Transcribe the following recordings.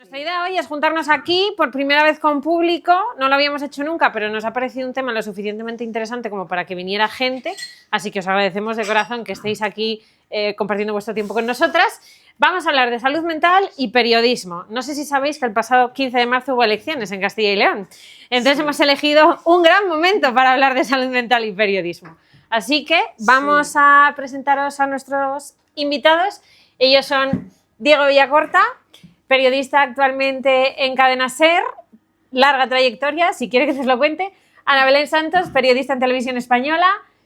Nuestra idea hoy es juntarnos aquí por primera vez con público. No lo habíamos hecho nunca, pero nos ha parecido un tema lo suficientemente interesante como para que viniera gente. Así que os agradecemos de corazón que estéis aquí compartiendo vuestro tiempo con nosotras. Vamos a hablar de salud mental y periodismo. No sé si sabéis que el pasado 15 de marzo hubo elecciones en Castilla y León. Entonces hemos elegido un gran momento para hablar de salud mental y periodismo. Así que vamos a presentaros a nuestros invitados. Ellos son Diego Villacorta, periodista actualmente en Cadena SER, larga trayectoria, si quiere que os lo cuente. Ana Belén Santos, periodista en Televisión Española,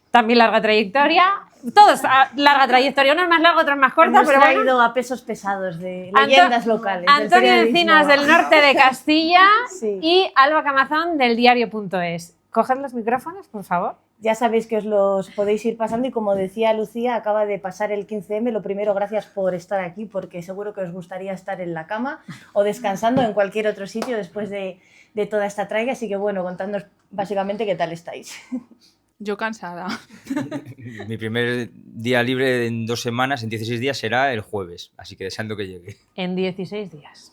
también larga trayectoria. Todos larga trayectoria, unos más largos, otros más cortos. Hemos traído a pesos pesados de leyendas locales. Antonio Encinas, del norte de Castilla, sí. Y Alba Camazón, del diario.es. Coged los micrófonos, por favor. Ya sabéis que os los podéis ir pasando y como decía Lucía, acaba de pasar el 15M. Lo primero, gracias por estar aquí porque seguro que os gustaría estar en la cama o descansando en cualquier otro sitio después de toda esta traiga. Así que bueno, contadnos básicamente qué tal estáis. Yo cansada. Mi primer día libre en 2 semanas, en 16 días, será el jueves. Así que deseando que llegue. En 16 días.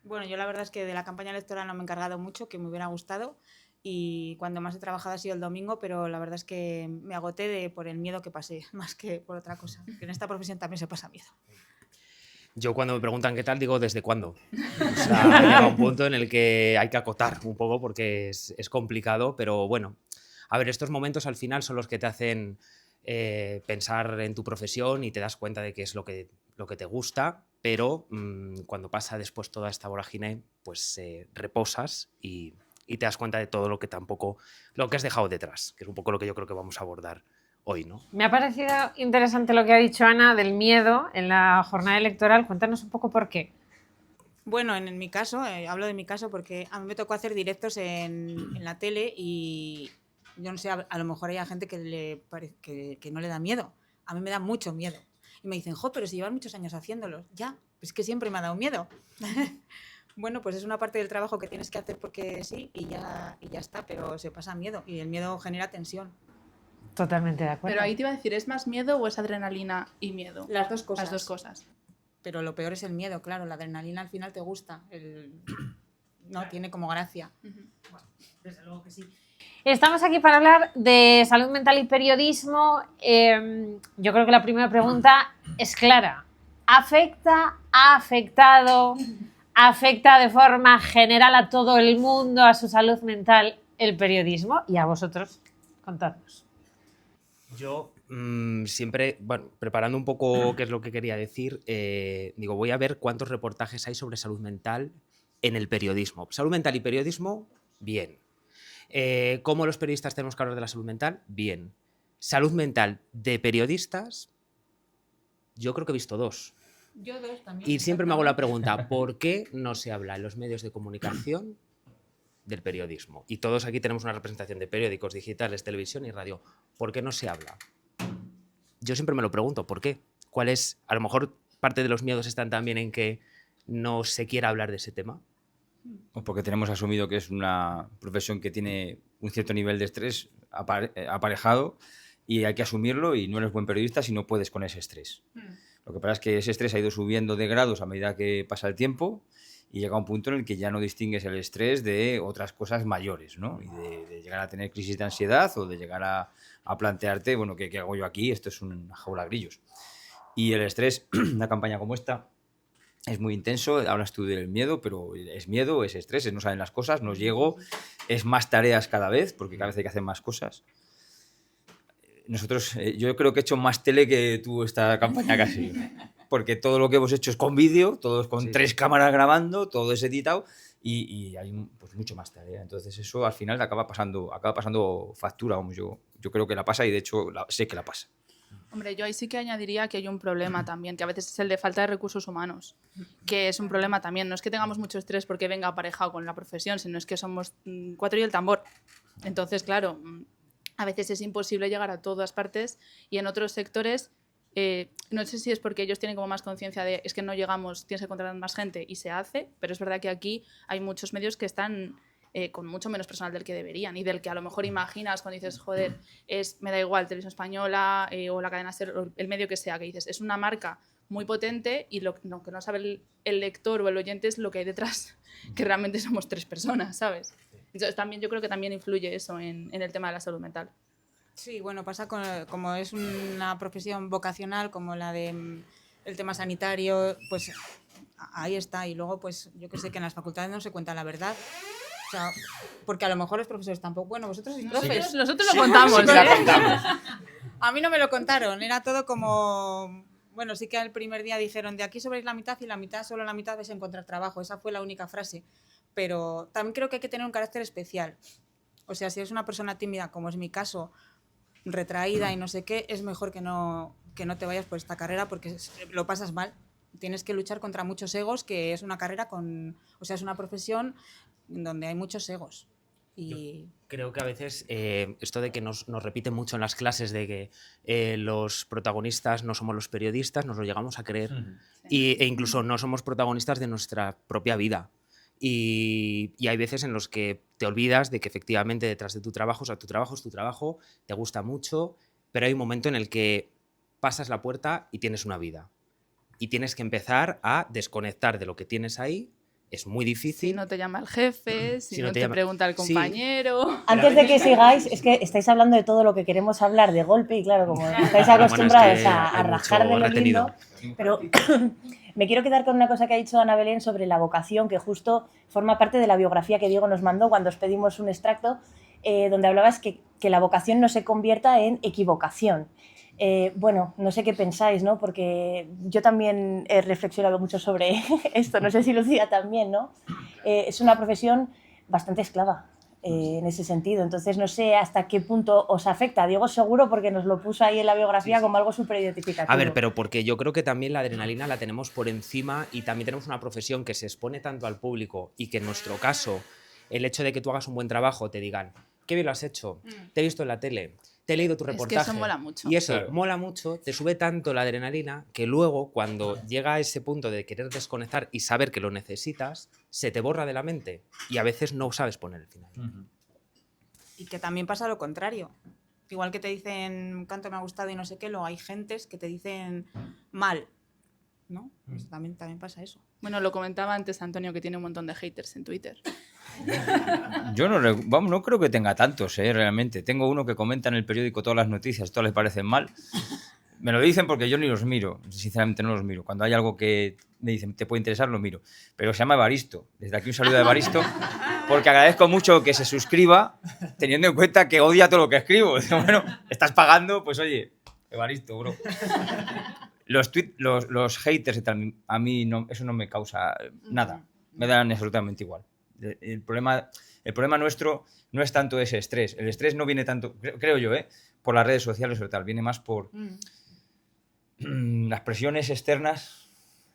Bueno, yo la verdad es que de la campaña electoral no me he encargado mucho, que me hubiera gustado. Y cuando más he trabajado ha sido el domingo, pero la verdad es que me agoté por el miedo que pasé, más que por otra cosa. Que en esta profesión también se pasa miedo. Yo cuando me preguntan qué tal, digo ¿desde cuándo? O sea, llega un punto en el que hay que acotar un poco porque es complicado, pero bueno. A ver, estos momentos al final son los que te hacen pensar en tu profesión y te das cuenta de qué es lo que te gusta, pero cuando pasa después toda esta vorágine, pues reposas y te das cuenta de todo lo que has dejado detrás, que es un poco lo que yo creo que vamos a abordar hoy, ¿no? Me ha parecido interesante lo que ha dicho Ana del miedo en la jornada electoral. Cuéntanos un poco por qué. Bueno, en mi caso, hablo de mi caso porque a mí me tocó hacer directos en la tele y yo no sé, a lo mejor hay gente que no le da miedo. A mí me da mucho miedo. Y me dicen, pero si llevan muchos años haciéndolo. Ya, es que siempre me ha dado miedo. Bueno, pues es una parte del trabajo que tienes que hacer porque sí y ya está, pero se pasa miedo y el miedo genera tensión. Totalmente de acuerdo. Pero ahí te iba a decir, ¿es más miedo o es adrenalina y miedo? Las dos cosas. Las dos cosas. Pero lo peor es el miedo, claro. La adrenalina al final te gusta. No, tiene como gracia. Bueno, desde luego que sí. Estamos aquí para hablar de salud mental y periodismo. Yo creo que la primera pregunta es clara. ¿Afecta de forma general a todo el mundo, a su salud mental, el periodismo? Y a vosotros, contadnos. Yo siempre, bueno, preparando un poco qué es lo que quería decir, digo, voy a ver cuántos reportajes hay sobre salud mental en el periodismo. Salud mental y periodismo, bien. ¿Cómo los periodistas tenemos que hablar de la salud mental? Bien. Salud mental de periodistas, yo creo que he visto 2. Yo 2 también. Y siempre me hago la pregunta, ¿por qué no se habla en los medios de comunicación del periodismo? Y todos aquí tenemos una representación de periódicos digitales, televisión y radio. ¿Por qué no se habla? Yo siempre me lo pregunto, ¿por qué? ¿Cuál es? A lo mejor parte de los miedos están también en que no se quiera hablar de ese tema. O porque tenemos asumido que es una profesión que tiene un cierto nivel de estrés aparejado y hay que asumirlo y no eres buen periodista si no puedes con ese estrés. Lo que pasa es que ese estrés ha ido subiendo de grados a medida que pasa el tiempo y llega un punto en el que ya no distingues el estrés de otras cosas mayores, ¿no? Y de llegar a tener crisis de ansiedad o de llegar a plantearte, bueno, ¿qué hago yo aquí? Esto es una jaula de grillos. Y el estrés, una campaña como esta, es muy intenso. Hablas tú del miedo, pero es miedo, es estrés, no saben las cosas, no llego, es más tareas cada vez, porque cada vez hay que hacer más cosas. Nosotros, yo creo que he hecho más tele que tú esta campaña casi, porque todo lo que hemos hecho es con vídeo, todo es con 3 cámaras grabando, todo es editado y hay pues mucho más tarea. Entonces eso al final acaba pasando factura, vamos, yo creo que la pasa y de hecho sé que la pasa. Hombre, yo ahí sí que añadiría que hay un problema también, que a veces es el de falta de recursos humanos, que es un problema también. No es que tengamos mucho estrés porque venga aparejado con la profesión, sino es que somos 4 y el tambor. Entonces, claro, a veces es imposible llegar a todas partes y en otros sectores, no sé si es porque ellos tienen como más conciencia de es que no llegamos, tienes que contratar más gente y se hace, pero es verdad que aquí hay muchos medios que están con mucho menos personal del que deberían y del que a lo mejor imaginas cuando dices, joder, me da igual, Televisión Española o la cadena SER, o el medio que sea, que dices, es una marca muy potente y lo que no sabe el lector o el oyente es lo que hay detrás, que realmente somos 3 personas, ¿sabes? Entonces también yo creo que también influye eso en el tema de la salud mental. Sí, bueno, pasa como es una profesión vocacional como la de el tema sanitario, pues ahí está. Y luego, pues yo que sé, que en las facultades no se cuenta la verdad. O sea, porque a lo mejor los profesores tampoco. Bueno, vosotros sois profes. Nosotros lo contamos. Sí que la contamos. A mí no me lo contaron, era todo como... Bueno, sí que al primer día dijeron, de aquí sobréis la mitad y solo la mitad vais a encontrar trabajo. Esa fue la única frase. Pero también creo que hay que tener un carácter especial. O sea, si eres una persona tímida, como es mi caso, retraída y no sé qué, es mejor que no te vayas por esta carrera porque lo pasas mal. Tienes que luchar contra muchos egos, que es una carrera es una profesión donde hay muchos egos. Y Creo que a veces esto de que nos repiten mucho en las clases de que los protagonistas no somos los periodistas, nos lo llegamos a creer. E incluso no somos protagonistas de nuestra propia vida. Y hay veces en los que te olvidas de que efectivamente detrás de tu trabajo, o sea, tu trabajo es tu trabajo, te gusta mucho, pero hay un momento en el que pasas la puerta y tienes una vida. Y tienes que empezar a desconectar de lo que tienes ahí. Es muy difícil. Si no te llama el jefe, si no te llama... pregunta el Sí. compañero... Antes de que sigáis, es que estáis hablando de todo lo que queremos hablar de golpe y claro, como estáis acostumbrados es que a hay rajar mucho de lo retenido. lindo, pero me quiero quedar con una cosa que ha dicho Ana Belén sobre la vocación, que justo forma parte de la biografía que Diego nos mandó cuando os pedimos un extracto, donde hablabas que la vocación no se convierta en equivocación. Bueno, no sé qué pensáis, ¿no? Porque yo también he reflexionado mucho sobre esto, no sé si Lucía también, ¿no? Es una profesión bastante esclava en ese sentido, entonces no sé hasta qué punto os afecta. Diego seguro porque nos lo puso ahí en la biografía como algo súper identificativo. A ver, pero porque yo creo que también la adrenalina la tenemos por encima y también tenemos una profesión que se expone tanto al público y que en nuestro caso el hecho de que tú hagas un buen trabajo te digan, qué bien lo has hecho, te he visto en la tele, te he leído tu reportaje. Es que eso mola mucho. Y eso Claro. mola mucho, te sube tanto la adrenalina que luego cuando llega a ese punto de querer desconectar y saber que lo necesitas, se te borra de la mente y a veces no sabes poner el final. Y que también pasa lo contrario. Igual que te dicen canto me ha gustado y no sé qué, luego hay gentes que te dicen mal, ¿no? Pues también pasa eso. Bueno, lo comentaba antes Antonio, que tiene un montón de haters en Twitter. Yo no creo que tenga tantos, realmente. Tengo uno que comenta en el periódico todas las noticias, todas les parecen mal. Me lo dicen porque yo ni los miro, sinceramente no los miro. Cuando hay algo que me dicen te puede interesar, lo miro. Pero se llama Evaristo. Desde aquí un saludo a Evaristo, porque agradezco mucho que se suscriba, teniendo en cuenta que odia todo lo que escribo. Bueno, estás pagando, pues oye, Evaristo, bro. Los haters y tal, a mí no, eso no me causa nada. Me dan absolutamente igual. El problema nuestro no es tanto ese estrés. El estrés no viene tanto, creo yo, por las redes sociales o tal. Viene más por las presiones externas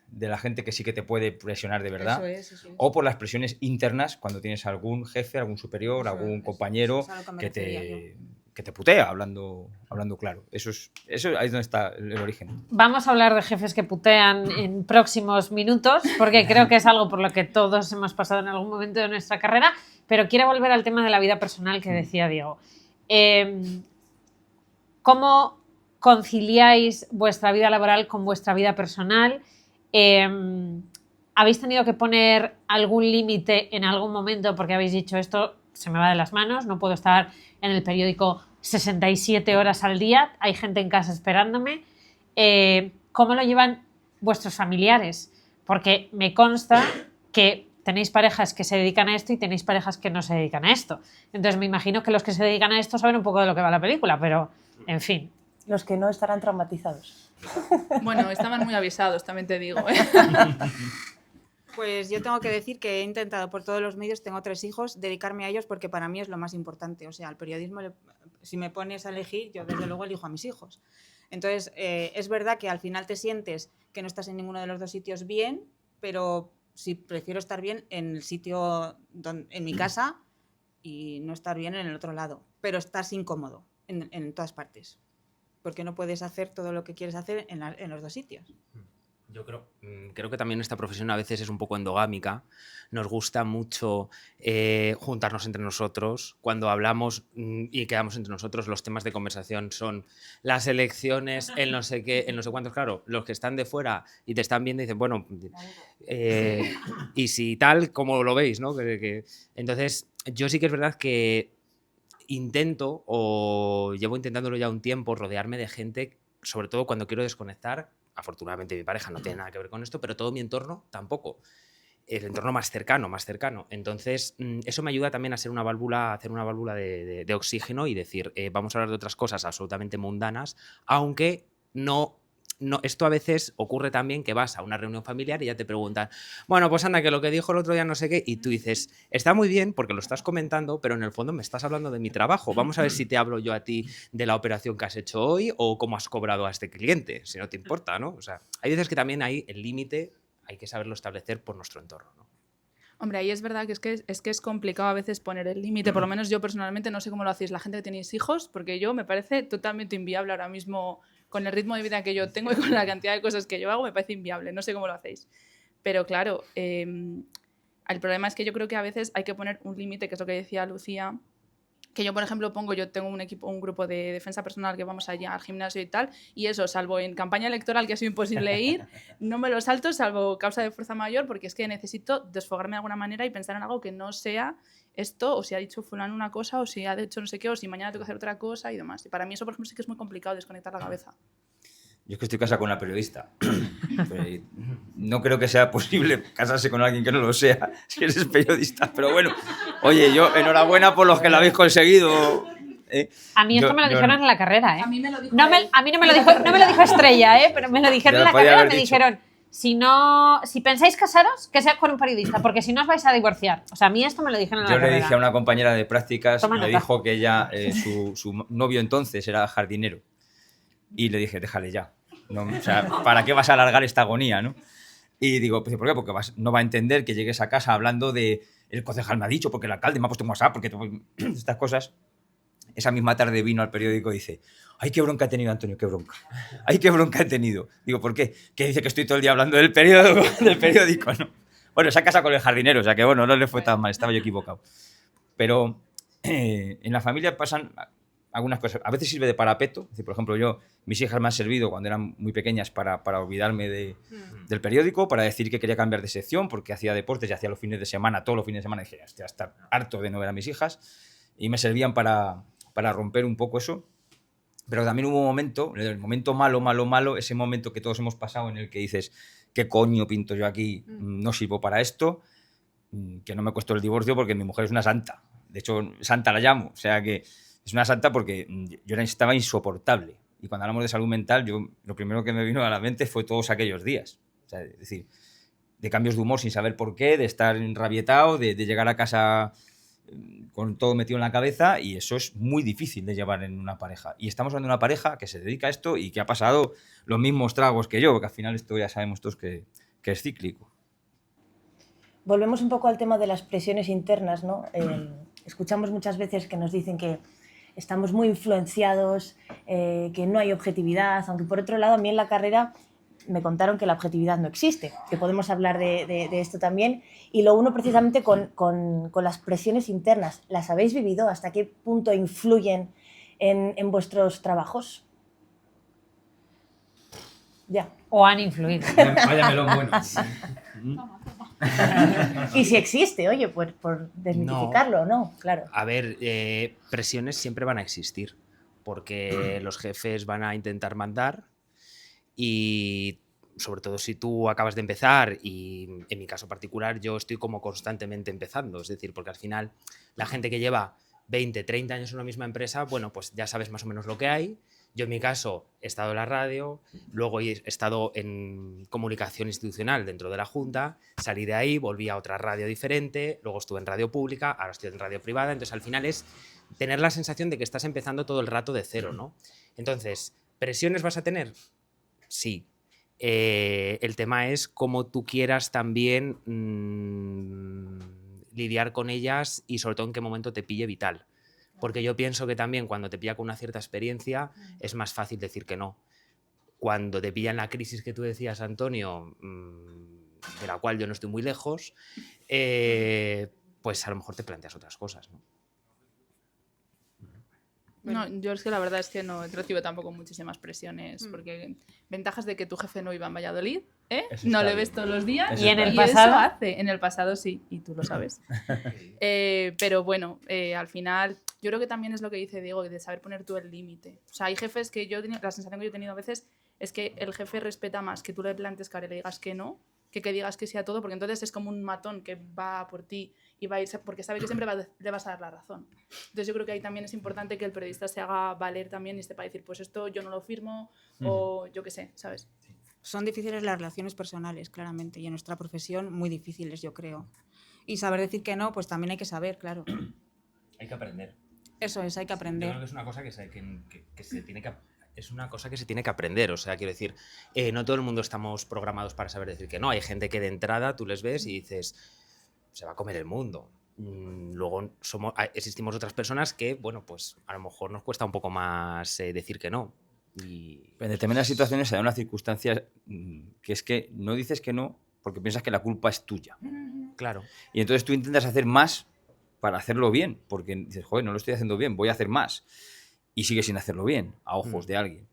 de la gente que sí que te puede presionar de verdad. Eso es. O por las presiones internas cuando tienes algún jefe, algún superior, algún compañero eso es a lo que me refería que te putea, hablando claro. Eso ahí es donde está el origen. Vamos a hablar de jefes que putean en próximos minutos, porque creo que es algo por lo que todos hemos pasado en algún momento de nuestra carrera, pero quiero volver al tema de la vida personal que decía Diego. ¿Cómo conciliáis vuestra vida laboral con vuestra vida personal? ¿Habéis tenido que poner algún límite en algún momento porque habéis dicho esto se me va de las manos, no puedo estar en el periódico 67 horas al día, hay gente en casa esperándome? ¿Cómo lo llevan vuestros familiares? Porque me consta que tenéis parejas que se dedican a esto y tenéis parejas que no se dedican a esto. Entonces me imagino que los que se dedican a esto saben un poco de lo que va la película, pero en fin. Los que no estarán traumatizados. Bueno, estaban muy avisados, también te digo. Pues yo tengo que decir que he intentado por todos los medios, tengo 3 hijos, dedicarme a ellos porque para mí es lo más importante. O sea, el periodismo, si me pones a elegir, yo desde luego elijo a mis hijos. Entonces, es verdad que al final te sientes que no estás en ninguno de los dos sitios bien, pero sí prefiero estar bien en el sitio, en mi casa, y no estar bien en el otro lado. Pero estás incómodo en todas partes, porque no puedes hacer todo lo que quieres hacer en los dos sitios. Yo creo que también esta profesión a veces es un poco endogámica. Nos gusta mucho juntarnos entre nosotros. Cuando hablamos y quedamos entre nosotros, los temas de conversación son las elecciones, el no sé qué, el no sé cuántos. Claro, los que están de fuera y te están viendo dicen, bueno, y si tal, ¿cómo lo veis? ¿No? Entonces, yo sí que es verdad que intento, o llevo intentándolo ya un tiempo, rodearme de gente, sobre todo cuando quiero desconectar. Afortunadamente mi pareja no tiene nada que ver con esto, pero todo mi entorno tampoco. El entorno más cercano, más cercano. Entonces, eso me ayuda también a ser una válvula, a hacer una válvula de oxígeno y decir, vamos a hablar de otras cosas absolutamente mundanas, aunque no, esto a veces ocurre también que vas a una reunión familiar y ya te preguntan, bueno, pues anda, que lo que dijo el otro día no sé qué, y tú dices, está muy bien porque lo estás comentando, pero en el fondo me estás hablando de mi trabajo. Vamos a ver si te hablo yo a ti de la operación que has hecho hoy o cómo has cobrado a este cliente, si no te importa, ¿no? O sea, hay veces que también hay el límite, hay que saberlo establecer por nuestro entorno, ¿no? Hombre, ahí es verdad que es complicado a veces poner el límite. Por lo menos yo personalmente no sé cómo lo hacéis la gente que tenéis hijos, porque yo me parece totalmente inviable ahora mismo con el ritmo de vida que yo tengo y con la cantidad de cosas que yo hago, me parece inviable. No sé cómo lo hacéis. Pero claro, el problema es que yo creo que a veces hay que poner un límite, que es lo que decía Lucía, que yo, por ejemplo, yo tengo un grupo de defensa personal que vamos allá al gimnasio y tal, y eso, salvo en campaña electoral, que ha sido imposible ir, no me lo salto, salvo causa de fuerza mayor, porque es que necesito desfogarme de alguna manera y pensar en algo que no sea esto, o si ha dicho fulano una cosa, o si ha dicho no sé qué, o si mañana tengo que hacer otra cosa y demás. Y para mí eso, por ejemplo, sí que es muy complicado, desconectar la cabeza. Yo es que estoy casado con una periodista. No creo que sea posible casarse con alguien que no lo sea si eres periodista. Pero bueno, oye, yo enhorabuena por los que lo habéis conseguido. A mí esto me lo dijeron en la carrera, ¿eh? A mí me lo dijo a mí no me lo dijo Estrella, ¿eh? Pero me lo dijeron en la podía carrera, haber me dicho. dijeron, si pensáis casaros, que sea con un periodista, porque si no os vais a divorciar. O sea, a mí esto me lo dijeron en la Yo le carrera. dije a una compañera de prácticas, Toma me nota. dijo que ella, su novio entonces era jardinero. Y le dije, déjale ya. No, o sea, ¿para qué vas a alargar esta agonía, no? Y digo, pues, ¿por qué? Porque no va a entender que llegues a casa hablando de el concejal me ha dicho, porque el alcalde me ha puesto un WhatsApp, porque estas cosas. Esa misma tarde vino al periódico y dice, ¡ay, qué bronca ha tenido Antonio, qué bronca! ¡Ay, qué bronca he tenido! Digo, ¿por qué? Que dice que estoy todo el día hablando del periódico, ¿no? Bueno, se ha casado con el jardinero, o sea que bueno, no le fue tan mal, estaba yo equivocado. Pero en la familia pasan algunas cosas. A veces sirve de parapeto. Es decir, por ejemplo, mis hijas me han servido cuando eran muy pequeñas para olvidarme del periódico, para decir que quería cambiar de sección porque hacía deportes y hacía los fines de semana, todos los fines de semana. Y dije, hostia, estar harto de no ver a mis hijas. Y me servían para romper un poco eso. Pero también hubo un momento, el momento malo, ese momento que todos hemos pasado en el que dices, ¿qué coño pinto yo aquí? No sirvo para esto. Que no me costó el divorcio porque mi mujer es una santa. De hecho, santa la llamo. O sea que es una santa porque yo estaba insoportable. Y cuando hablamos de salud mental, lo primero que me vino a la mente fue todos aquellos días. O sea, es decir, de cambios de humor sin saber por qué, de estar enrabietado, de llegar a casa con todo metido en la cabeza, y eso es muy difícil de llevar en una pareja. Y estamos hablando de una pareja que se dedica a esto y que ha pasado los mismos tragos que yo, porque al final esto ya sabemos todos que es cíclico. Volvemos un poco al tema de las presiones internas, ¿no? Escuchamos muchas veces que nos dicen que estamos muy influenciados, que no hay objetividad, aunque por otro lado a mí en la carrera me contaron que la objetividad no existe, que podemos hablar de esto también, y lo uno precisamente con las presiones internas. ¿Las habéis vivido? ¿Hasta qué punto influyen en vuestros trabajos? Ya. O han influido. Vaya melón bueno. Y si existe, oye, por desmitificarlo, ¿no? Claro. A ver, presiones siempre van a existir, porque los jefes van a intentar mandar y sobre todo si tú acabas de empezar, y en mi caso particular yo estoy como constantemente empezando, es decir, porque al final la gente que lleva 20, 30 años en una misma empresa, bueno, pues ya sabes más o menos lo que hay. Yo en mi caso he estado en la radio, luego he estado en comunicación institucional dentro de la Junta, salí de ahí, volví a otra radio diferente, luego estuve en radio pública, ahora estoy en radio privada, entonces al final es tener la sensación de que estás empezando todo el rato de cero, ¿no? Entonces, ¿presiones vas a tener? Sí. El tema es cómo tú quieras también lidiar con ellas y sobre todo en qué momento te pille vital. Porque yo pienso que también cuando te pilla con una cierta experiencia es más fácil decir que no. cuando te pillan la crisis que tú decías, Antonio, de la cual yo no estoy muy lejos, pues a lo mejor te planteas otras cosas, ¿no? No, yo es que la verdad es que no recibo tampoco muchísimas presiones, porque ventajas de que tu jefe no iba en Valladolid, ¿eh? Eso No está le ves bien. todos los días. Eso ¿Y en está el bien. eso pasado? hace. En el pasado sí, y tú lo sabes. Pero bueno, al final, yo creo que también es lo que dice Diego, de saber poner tú el límite. O sea, hay jefes que la sensación que yo he tenido a veces es que el jefe respeta más que tú le plantes cara y le digas que no, que digas que sí a todo, porque entonces es como un matón que va por ti y va a irse, porque sabe que siempre le vas a dar la razón. Entonces yo creo que ahí también es importante que el periodista se haga valer también y sepa decir, pues esto yo no lo firmo, o yo qué sé, ¿sabes? Son difíciles las relaciones personales, claramente, y en nuestra profesión muy difíciles, yo creo. Y saber decir que no, pues también hay que saber, claro. Hay que aprender. Eso es, hay que Yo aprender. creo que es una cosa que se tiene que es una cosa que se tiene que aprender. O sea, quiero decir, no todo el mundo estamos programados para saber decir que no. Hay gente que de entrada tú les ves y dices, se va a comer el mundo. Luego existimos otras personas que, bueno, pues a lo mejor nos cuesta un poco más decir que no. Y En determinadas situaciones se da una circunstancia que es que no dices que no porque piensas que la culpa es tuya. claro, Y entonces tú intentas hacer más para hacerlo bien, porque dices, joder, no lo estoy haciendo bien, voy a hacer más. Y sigues sin hacerlo bien, a ojos de alguien.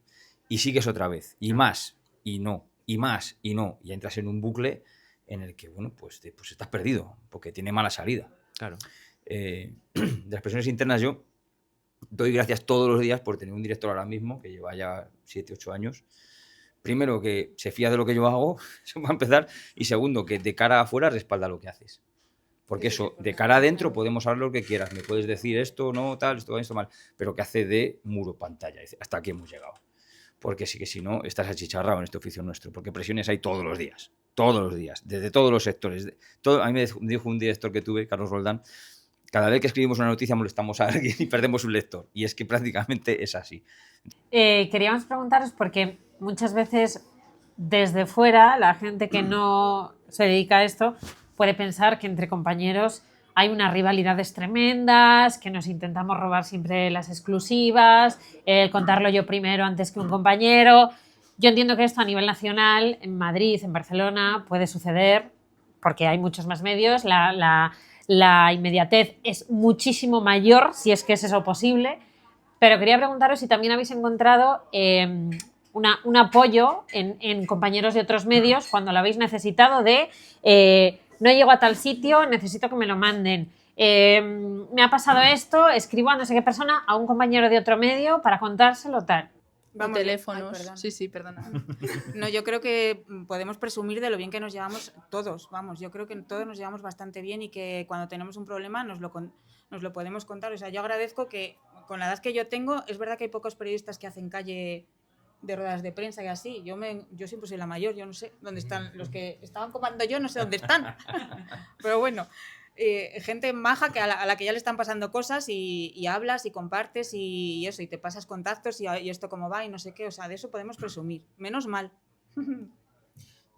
Y sigues otra vez, y más, y no, y más, y no. Y entras en un bucle en el que, bueno, pues estás perdido, porque tiene mala salida. claro. De las presiones internas yo doy gracias todos los días por tener un director ahora mismo que lleva ya 7, 8 años. Primero, que se fía de lo que yo hago, eso va a empezar. Y segundo, que de cara afuera respalda lo que haces. Porque eso, de cara adentro podemos hablar lo que quieras. Me puedes decir esto, no, tal, esto bien, esto mal. Pero que hace de muro pantalla. Dice, hasta aquí hemos llegado. Porque sí que si no, estás achicharrado en este oficio nuestro. Porque presiones hay todos los días. Todos los días. Desde todos los sectores. A mí me dijo un director que tuve, Carlos Roldán, cada vez que escribimos una noticia molestamos a alguien y perdemos un lector. Y es que prácticamente es así. Queríamos preguntaros porque muchas veces desde fuera la gente que no se dedica a esto puede pensar que entre compañeros hay unas rivalidades tremendas, que nos intentamos robar siempre las exclusivas, contarlo yo primero antes que un compañero. Yo entiendo que esto a nivel nacional, en Madrid, en Barcelona, puede suceder porque hay muchos más medios, la inmediatez es muchísimo mayor, si es que es eso posible. Pero quería preguntaros si también habéis encontrado un apoyo en compañeros de otros medios cuando lo habéis necesitado de no llego a tal sitio, necesito que me lo manden. Me ha pasado esto, escribo a no sé qué persona, a un compañero de otro medio para contárselo tal. Vamos, Teléfonos. ay, perdón. Sí, perdona. No, yo creo que podemos presumir de lo bien que nos llevamos todos, vamos, yo creo que todos nos llevamos bastante bien y que cuando tenemos un problema nos lo podemos contar. O sea, yo agradezco que con la edad que yo tengo, es verdad que hay pocos periodistas que hacen calle de ruedas de prensa y así. Yo siempre soy la mayor, yo no sé dónde están los que estaban comando yo, no sé dónde están. Pero bueno, gente maja que a la que ya le están pasando cosas y hablas y compartes y eso, y te pasas contactos y esto cómo va y no sé qué. O sea, de eso podemos presumir. Menos mal.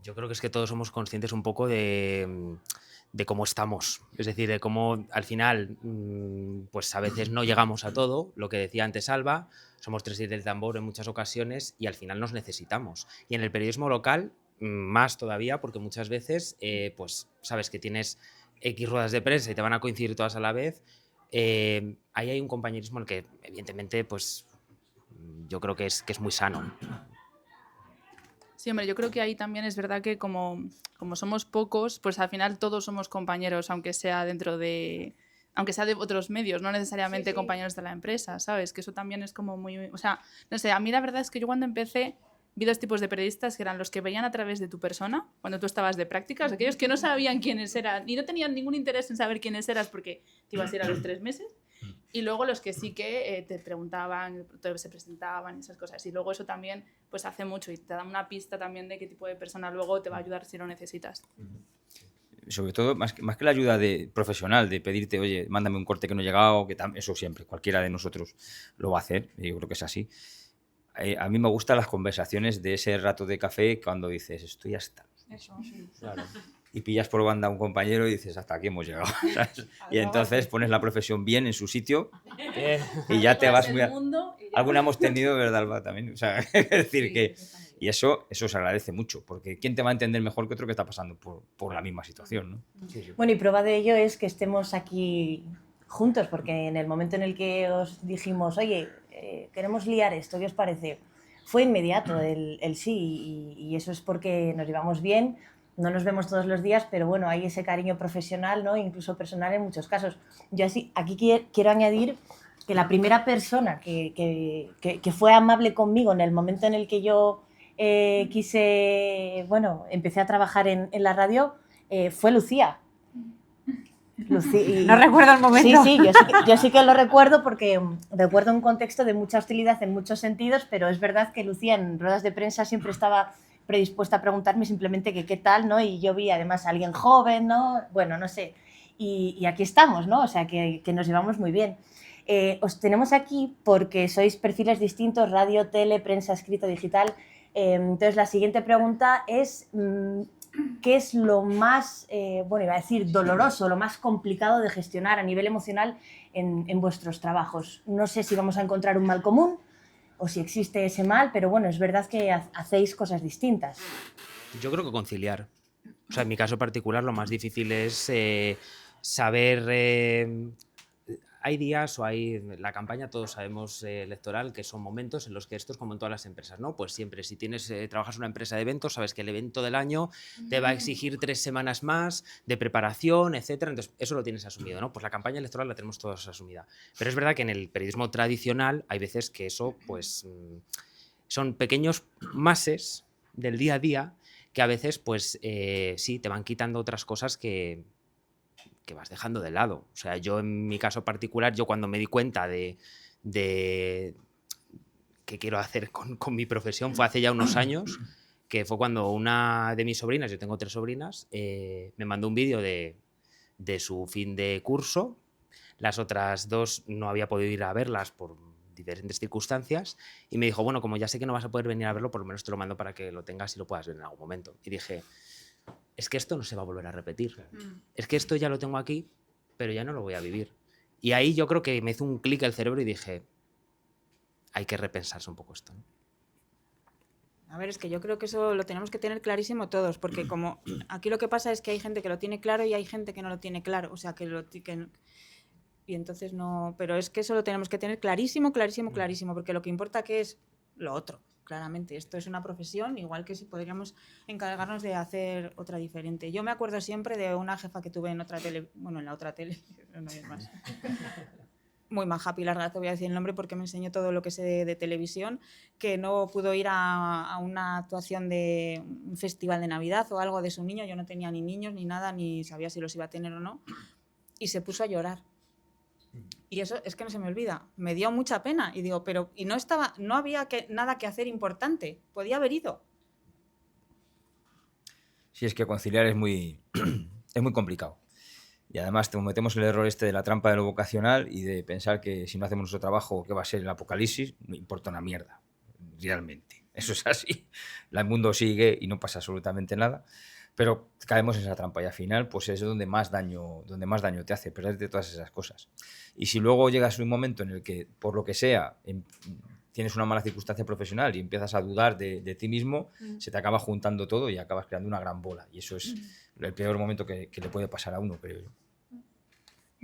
Yo creo que es que todos somos conscientes un poco de cómo estamos. Es decir, de cómo al final, pues a veces no llegamos a todo, lo que decía antes Alba, somos 3 del tambor en muchas ocasiones y al final nos necesitamos. Y en el periodismo local, más todavía, porque muchas veces, pues sabes que tienes X ruedas de prensa y te van a coincidir todas a la vez. Ahí hay un compañerismo en el que, evidentemente, pues yo creo que es muy sano. Sí, hombre, yo creo que ahí también es verdad que como somos pocos, pues al final todos somos compañeros, aunque sea de otros medios, no necesariamente compañeros de la empresa, ¿sabes? Que eso también es como muy... O sea, no sé, a mí la verdad es que yo cuando empecé vi 2 tipos de periodistas que eran los que veían a través de tu persona, cuando tú estabas de prácticas, aquellos que no sabían quiénes eran y no tenían ningún interés en saber quiénes eras porque te ibas a ir a los 3 meses. Y luego los que sí que te preguntaban, se presentaban, esas cosas. Y luego eso también pues hace mucho y te da una pista también de qué tipo de persona luego te va a ayudar si lo necesitas. Sobre todo, más que la ayuda profesional, de pedirte, oye, mándame un corte que no ha llegado, eso siempre, cualquiera de nosotros lo va a hacer, yo creo que es así. A mí me gustan las conversaciones de ese rato de café cuando dices, estoy hasta... Eso, sí. Claro. Y pillas por banda a un compañero y dices, hasta aquí hemos llegado, ¿sabes? Y entonces pones la profesión bien en su sitio y ya te vas muy... Alguna hemos tenido, ¿verdad, Alba? También, o sea, es decir, que... Y eso se agradece mucho, porque ¿quién te va a entender mejor que otro que está pasando por la misma situación, ¿no? Bueno, y prueba de ello es que estemos aquí juntos, porque en el momento en el que os dijimos, oye, queremos liar esto, ¿qué os parece? Fue inmediato el sí, y eso es porque nos llevamos bien, no nos vemos todos los días, pero bueno, hay ese cariño profesional, ¿no? Incluso personal en muchos casos. Yo aquí quiero añadir que la primera persona que fue amable conmigo en el momento en el que yo empecé a trabajar en la radio, fue Lucía. No recuerdo el momento. Sí, yo sí que lo recuerdo porque recuerdo un contexto de mucha hostilidad en muchos sentidos, pero es verdad que Lucía en ruedas de prensa siempre estaba predispuesta a preguntarme simplemente que qué tal, ¿no? Y yo vi además a alguien joven, ¿no? Bueno, no sé. Y aquí estamos, ¿no? O sea, que nos llevamos muy bien. Os tenemos aquí porque sois perfiles distintos, radio, tele, prensa, escrito, digital. Entonces, la siguiente pregunta es, ¿qué es lo más, iba a decir doloroso, lo más complicado de gestionar a nivel emocional en vuestros trabajos? No sé si vamos a encontrar un mal común o si existe ese mal, pero bueno, es verdad que hacéis cosas distintas. Yo creo que conciliar. O sea, en mi caso particular lo más difícil es saber... hay días o hay la campaña, todos sabemos, electoral, que son momentos en los que esto es como en todas las empresas, ¿no? Pues siempre, si trabajas en una empresa de eventos, sabes que el evento del año te va a exigir 3 semanas más de preparación, etcétera. Entonces, eso lo tienes asumido, ¿no? Pues la campaña electoral la tenemos todos asumida. Pero es verdad que en el periodismo tradicional hay veces que eso, pues, son pequeños mases del día a día que a veces, pues, sí, te van quitando otras cosas que vas dejando de lado. O sea, yo en mi caso particular, yo cuando me di cuenta de qué quiero hacer con mi profesión fue hace ya unos años, que fue cuando una de mis sobrinas, yo tengo 3 sobrinas, me mandó un vídeo de su fin de curso. Las otras 2 no había podido ir a verlas por diferentes circunstancias y me dijo, bueno, como ya sé que no vas a poder venir a verlo, por lo menos te lo mando para que lo tengas y lo puedas ver en algún momento. Y dije, es que esto no se va a volver a repetir. Es que esto ya lo tengo aquí, pero ya no lo voy a vivir. Y ahí yo creo que me hizo un clic el cerebro y dije, hay que repensarse un poco esto, ¿no? A ver, es que yo creo que eso lo tenemos que tener clarísimo todos, porque como aquí lo que pasa es que hay gente que lo tiene claro y hay gente que no lo tiene claro, o sea, y entonces no, pero es que eso lo tenemos que tener clarísimo, porque lo que importa que es lo otro. Claramente, esto es una profesión, igual que si podríamos encargarnos de hacer otra diferente. Yo me acuerdo siempre de una jefa que tuve en otra tele, bueno, en la otra tele, no hay más. Muy maja, Pilar Gazo, voy a decir el nombre porque me enseñó todo lo que sé de televisión, que no pudo ir a una actuación de un festival de Navidad o algo de su niño, yo no tenía ni niños ni nada, ni sabía si los iba a tener o no, y se puso a llorar. Y eso es que no se me olvida. Me dio mucha pena. Y digo, no había nada que hacer importante. Podía haber ido. Sí, es que conciliar es muy complicado. Y además cometemos el error de la trampa de lo vocacional y de pensar que si no hacemos nuestro trabajo, ¿qué va a ser el apocalipsis? No importa una mierda, realmente. Eso es así. El mundo sigue y no pasa absolutamente nada. Pero caemos en esa trampa y al final pues es donde más daño te hace, perderte todas esas cosas. Y si luego llegas a un momento en el que, por lo que sea, tienes una mala circunstancia profesional y empiezas a dudar de ti mismo, se te acaba juntando todo y acabas creando una gran bola. Y eso es el peor momento que le puede pasar a uno, creo yo.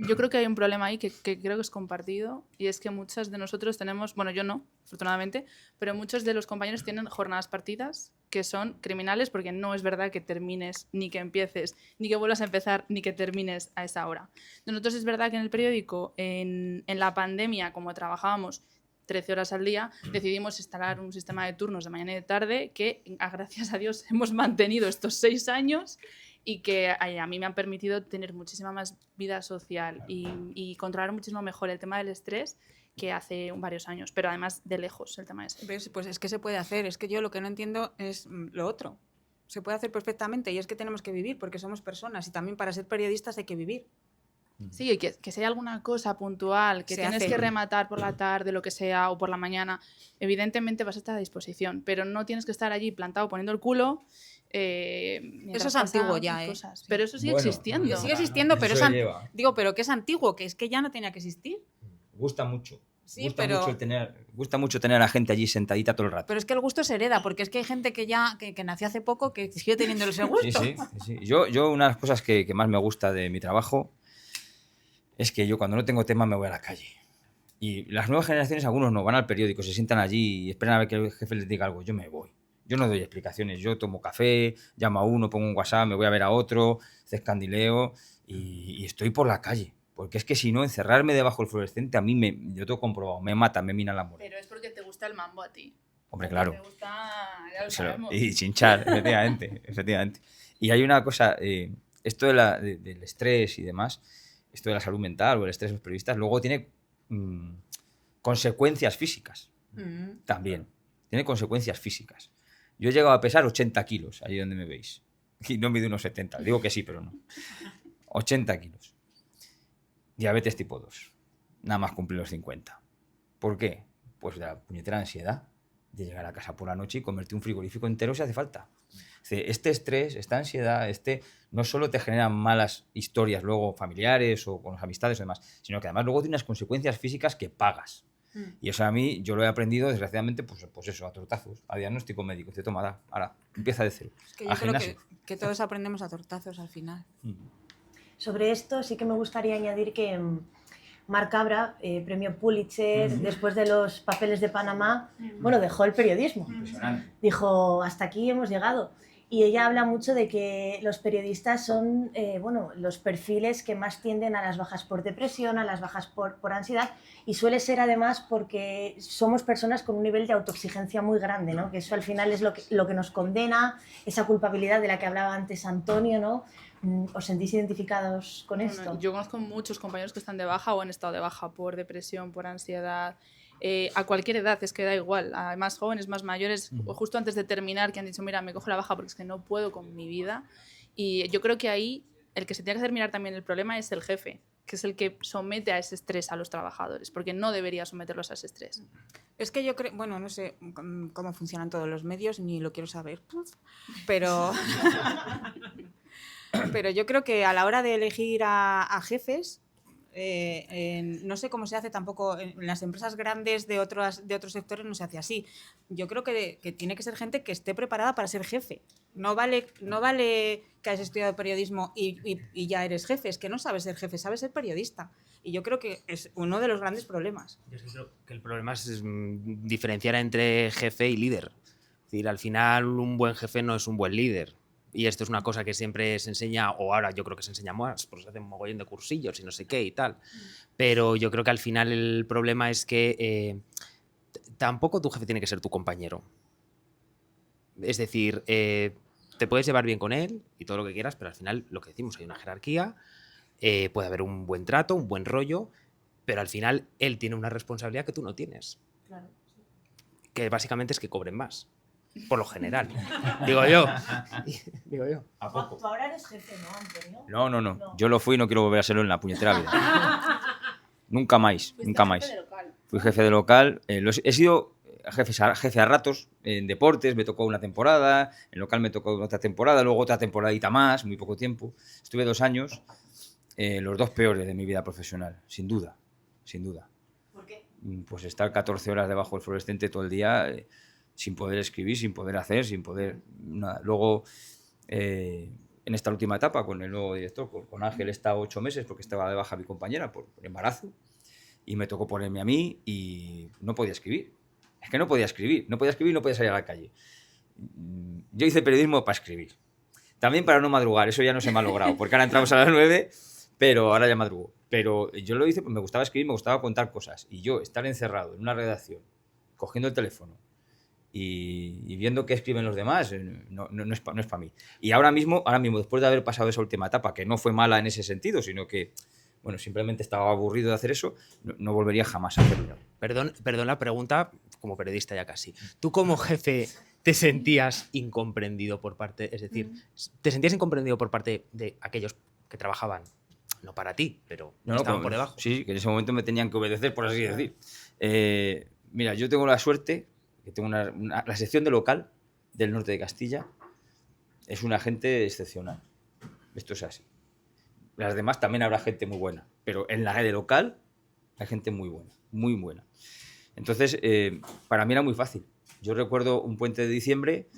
Yo creo que hay un problema ahí que creo que es compartido y es que muchas de nosotros tenemos, bueno, yo no, afortunadamente, pero muchos de los compañeros tienen jornadas partidas que son criminales porque no es verdad que termines, ni que empieces, ni que vuelvas a empezar, ni que termines a esa hora. Nosotros es verdad que en el periódico, en la pandemia, como trabajábamos 13 horas al día, decidimos instalar un sistema de turnos de mañana y de tarde que, gracias a Dios, hemos mantenido estos 6 años y que a mí me han permitido tener muchísima más vida social y controlar muchísimo mejor el tema del estrés que hace varios años, pero además de lejos el tema ese. Pues es que se puede hacer, es que yo lo que no entiendo es lo otro. Se puede hacer perfectamente y es que tenemos que vivir porque somos personas y también para ser periodistas hay que vivir. Sí, que si hay alguna cosa puntual que tienes que rematar por la tarde, lo que sea, o por la mañana, evidentemente vas a estar a disposición, pero no tienes que estar allí plantado poniendo el culo. Eso es antiguo ya, cosas. Pero eso sigue existiendo. Sigue existiendo, pero pero que es antiguo, que es que ya no tenía que existir. Gusta mucho. Sí, pero... Gusta mucho tener a la gente allí sentadita todo el rato. Pero es que el gusto se hereda, porque es que hay gente que ya que nació hace poco que sigue teniendo ese gusto. Sí. Yo una de las cosas que más me gusta de mi trabajo es que yo cuando no tengo tema me voy a la calle. Y las nuevas generaciones, algunos no, van al periódico, se sientan allí y esperan a ver que el jefe les diga algo. Yo me voy. Yo no doy explicaciones. Yo tomo café, llamo a uno, pongo un WhatsApp, me voy a ver a otro, escandileo y estoy por la calle. Porque es que si no, encerrarme debajo del fluorescente a mí, yo tengo comprobado, me mata, me mina la muerte. Pero es porque te gusta el mambo a ti. Hombre, claro. Te gusta, ya lo sabemos. Y chinchar, efectivamente. Y hay una cosa, esto del estrés y demás, esto de la salud mental o el estrés de los periodistas, luego tiene consecuencias físicas también. Tiene consecuencias físicas. Yo he llegado a pesar 80 kilos, ahí donde me veis. Y no mido unos 70. Digo que sí, pero no. 80 kilos. Diabetes tipo 2. Nada más cumplir los 50. ¿Por qué? Pues de la puñetera ansiedad de llegar a casa por la noche y comerte un frigorífico entero si hace falta. Este estrés, esta ansiedad, no solo te generan malas historias luego familiares o con las amistades o demás, sino que además luego tiene unas consecuencias físicas que pagas. Y eso a mí, yo lo he aprendido desgraciadamente, pues eso, a tortazos, a diagnóstico médico. Te toma, ahora, empieza de cero. Es que yo creo que todos aprendemos a tortazos al final. Sobre esto sí que me gustaría añadir que Marc Cabra, premio Pulitzer, después de los papeles de Panamá, bueno, dejó el periodismo. Impresionante. Dijo, hasta aquí hemos llegado. Y ella habla mucho de que los periodistas son los perfiles que más tienden a las bajas por depresión, a las bajas por ansiedad, y suele ser además porque somos personas con un nivel de autoexigencia muy grande, ¿no? Que eso al final es lo que nos condena, esa culpabilidad de la que hablaba antes Antonio, ¿no? ¿Os sentís identificados con esto? Bueno, yo conozco muchos compañeros que están de baja o han estado de baja por depresión, por ansiedad, a cualquier edad, es que da igual, a más jóvenes, más mayores, justo antes de terminar, que han dicho, mira, me cojo la baja porque es que no puedo con mi vida. Y yo creo que ahí el que se tiene que hacer mirar también el problema es el jefe, que es el que somete a ese estrés a los trabajadores, porque no debería someterlos a ese estrés. Es que yo creo, bueno, no sé cómo funcionan todos los medios, ni lo quiero saber, pero... Pero yo creo que a la hora de elegir a jefes, no sé cómo se hace tampoco en las empresas grandes de otros sectores, no se hace así. Yo creo que tiene que ser gente que esté preparada para ser jefe. No vale que hayas estudiado periodismo y ya eres jefe, es que no sabes ser jefe, sabes ser periodista. Y yo creo que es uno de los grandes problemas. Yo creo que el problema es diferenciar entre jefe y líder. Es decir, al final un buen jefe no es un buen líder. Y esto es una cosa que siempre se enseña, o ahora yo creo que se enseña más, porque se hacen un mogollón de cursillos y no sé qué y tal. Pero yo creo que al final el problema es que tampoco tu jefe tiene que ser tu compañero. Es decir, te puedes llevar bien con él y todo lo que quieras, pero al final lo que decimos, hay una jerarquía, puede haber un buen trato, un buen rollo, pero al final él tiene una responsabilidad que tú no tienes. Claro. Que básicamente es que cobren más. Por lo general, digo yo. ¿A poco? Tú ahora eres jefe, ¿no, Antonio? No. Yo lo fui y no quiero volver a serlo en la puñetera vida. Nunca más. Fui jefe de local. He sido jefe a ratos en deportes, me tocó una temporada, en local me tocó otra temporada, luego otra temporadita más, muy poco tiempo. Estuve 2 años, los 2 peores de mi vida profesional, sin duda. ¿Por qué? Pues estar 14 horas debajo del fluorescente todo el día... sin poder escribir, sin poder hacer, sin poder nada. Luego, en esta última etapa, con el nuevo director, con Ángel, he estado 8 meses porque estaba de baja mi compañera por embarazo y me tocó ponerme a mí y no podía escribir. Es que no podía escribir, no podía salir a la calle. Yo hice periodismo para escribir. También para no madrugar, eso ya no se me ha logrado, porque ahora entramos a las 9, pero ahora ya madrugo. Pero yo lo hice porque me gustaba escribir, me gustaba contar cosas. Y yo estar encerrado en una redacción, cogiendo el teléfono, y viendo qué escriben los demás, no es para mí. Y ahora mismo, después de haber pasado esa última etapa, que no fue mala en ese sentido, sino que, bueno, simplemente estaba aburrido de hacer eso, no volvería jamás a hacerlo. Perdón la pregunta, como periodista ya casi. ¿Tú como jefe te sentías incomprendido por parte, es decir, te sentías incomprendido por parte de aquellos que trabajaban, no para ti, pero estaban por debajo? Sí, que en ese momento me tenían que obedecer, por así decir. Mira, yo tengo la suerte que tengo la sección de local del norte de Castilla es una gente excepcional. Esto es así. Las demás también habrá gente muy buena, pero en la de local hay gente muy buena, muy buena. Entonces, para mí era muy fácil. Yo recuerdo un puente de diciembre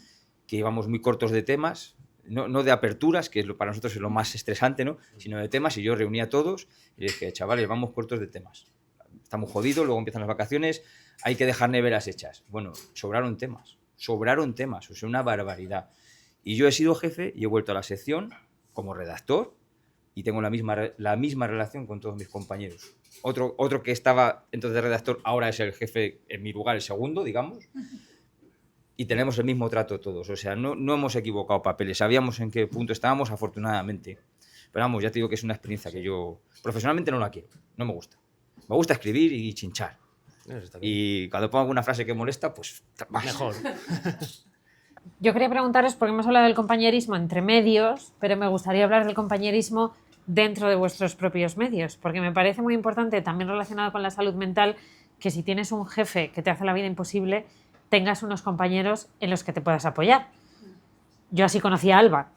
que íbamos muy cortos de temas, no de aperturas, que para nosotros es lo más estresante, ¿no? Sino de temas, y yo reunía a todos y les dije, chavales, vamos cortos de temas. Estamos jodidos, luego empiezan las vacaciones, hay que dejar neveras hechas. Bueno, sobraron temas, o sea, una barbaridad. Y yo he sido jefe y he vuelto a la sección como redactor y tengo la misma relación con todos mis compañeros. Otro que estaba entonces de redactor ahora es el jefe en mi lugar, el segundo, digamos. Y tenemos el mismo trato todos, o sea, no hemos equivocado papeles, sabíamos en qué punto estábamos, afortunadamente. Pero vamos, ya te digo que es una experiencia que yo profesionalmente no la quiero, no me gusta. Me gusta escribir y chinchar. Eso está bien. Y cuando pongo alguna frase que molesta, pues más. Mejor. Yo quería preguntaros, porque hemos hablado del compañerismo entre medios, pero me gustaría hablar del compañerismo dentro de vuestros propios medios, porque me parece muy importante, también relacionado con la salud mental, que si tienes un jefe que te hace la vida imposible, tengas unos compañeros en los que te puedas apoyar. Yo así conocí a Alba,